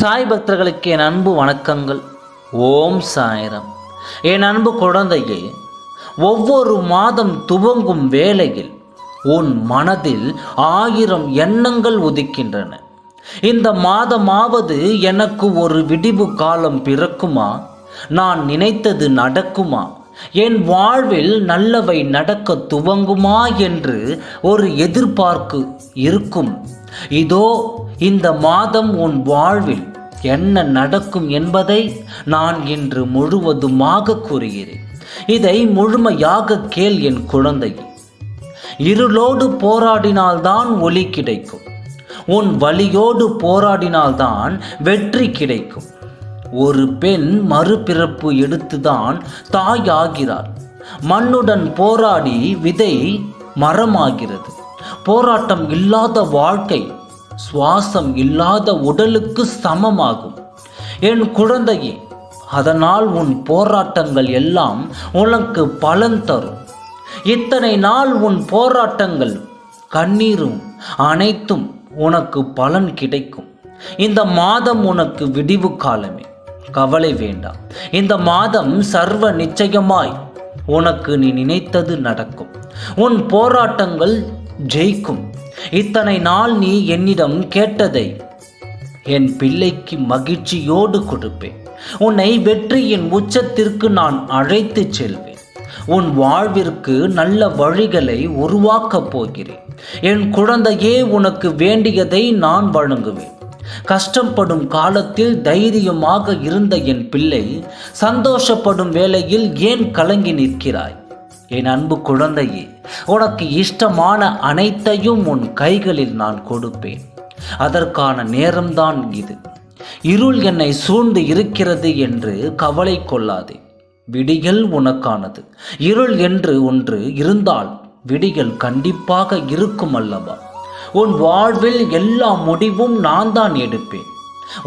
சாய் பக்தர்களுக்கு என் அன்பு வணக்கங்கள். ஓம் சாய்ராம். என் அன்பு குழந்தையே, ஒவ்வொரு மாதம் துவங்கும் வேளையில் உன் மனதில் 1000 எண்ணங்கள் உதிக்கின்றன. இந்த மாதமாவது எனக்கு ஒரு விடிவு காலம் பிறக்குமா? நான் நினைத்தது நடக்குமா? என் வாழ்வில் நல்லவை நடக்க துவங்குமா என்று ஒரு எதிர்பார்ப்பு இருக்கும். இதோ இந்த மாதம் உன் வாழ்வில் என்ன நடக்கும் என்பதை நான் இன்று முழுவதுமாக கூறுகிறேன். இதை முழுமையாக கேள் என் குழந்தை. இருளோடு போராடினால்தான் ஒளி கிடைக்கும். உன் வலியோடு போராடினால்தான் வெற்றி கிடைக்கும். ஒரு பெண் மறுபிறப்பு எடுத்துதான் தாயாகிறாள். மண்ணுடன் போராடி விதை மரமாகிறது. போராட்டம் இல்லாத வாழ்க்கை சுவாசம் இல்லாத உடலுக்கு சமமாகும் என் குழந்தையே. அதனால் உன் போராட்டங்கள் எல்லாம் உனக்கு பலன் தரும். இத்தனை நாள் உன் போராட்டங்கள் கண்ணீரும் அனைத்தும் உனக்கு பலன் கிடைக்கும். இந்த மாதம் உனக்கு விடிவு காலமே, கவலை வேண்டாம். இந்த மாதம் சர்வ நிச்சயமாய் உனக்கு நீ நினைத்தது நடக்கும். உன் போராட்டங்கள் ஜெயிக்கும். இத்தனை நாள் நீ என்னிடம் கேட்டதை என் பிள்ளைக்கு மகிழ்ச்சியோடு கொடுப்பேன். உன்னை வெற்றியின் உச்சத்திற்கு நான் அழைத்து செல்வேன். உன் வாழ்விற்கு நல்ல வழிகளை உருவாக்கப் போகிறேன். என் குழந்தையே, உனக்கு வேண்டியதை நான் வழங்குவேன். கஷ்டப்படும் காலத்தில் தைரியமாக இருந்த என் பிள்ளை, சந்தோஷப்படும் வேளையில் ஏன் கலங்கி நிற்கிறாய்? என் அன்பு குழந்தையே, உனக்கு இஷ்டமான அனைத்தையும் உன் கைகளில் நான் கொடுப்பேன். அதற்கான நேரம்தான் இது. இருள் என்னை சூழ்ந்து இருக்கிறது என்று கவலை கொள்ளாதே. விடியல் உனக்கானது. இருள் என்று ஒன்று இருந்தால் விடியல் கண்டிப்பாக இருக்கும் அல்லவா? உன் வாழ்வில் எல்லா முடிவும் நான் தான் எடுப்பேன்.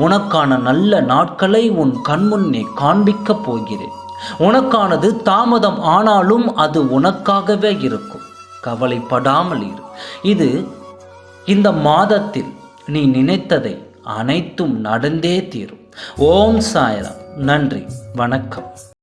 உனக்கான நல்ல நாட்களை உன் கண்முன்னே காண்பிக்கப் போகிறேன். உனக்கானது தாமதம் ஆனாலும் அது உனக்காகவே இருக்கும். கவலைப்படாமல் இரு. இந்த மாதத்தில் நீ நினைத்ததை அனைத்தும் நடந்தே தீரும். ஓம் சாய்ராம். நன்றி, வணக்கம்.